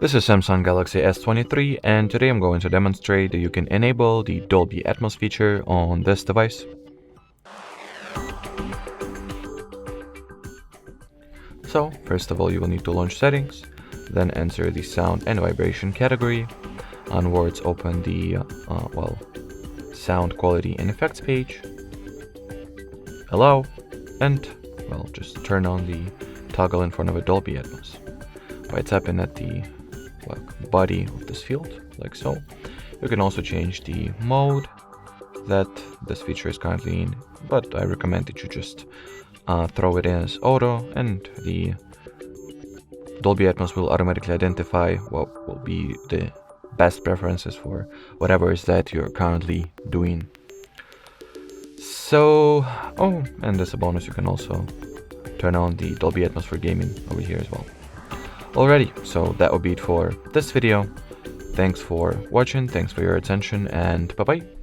This is Samsung Galaxy S23 and today I'm going to demonstrate that you can enable the Dolby Atmos feature on this device. So first of all you will need to launch settings, then enter the sound and vibration category. Onwards open the sound quality and effects page. Allow and just turn on the toggle in front of a Dolby Atmos by tapping at the body of this field, like so. You can also change the mode that this feature is currently in, but I recommend that you just throw it in as auto, and the Dolby Atmos will automatically identify what will be the best preferences for whatever is that you're currently doing. So, and as a bonus you can also turn on the Dolby Atmos for gaming over here as well. Alrighty, so that will be it for this video. Thanks for watching, thanks for your attention, and bye bye.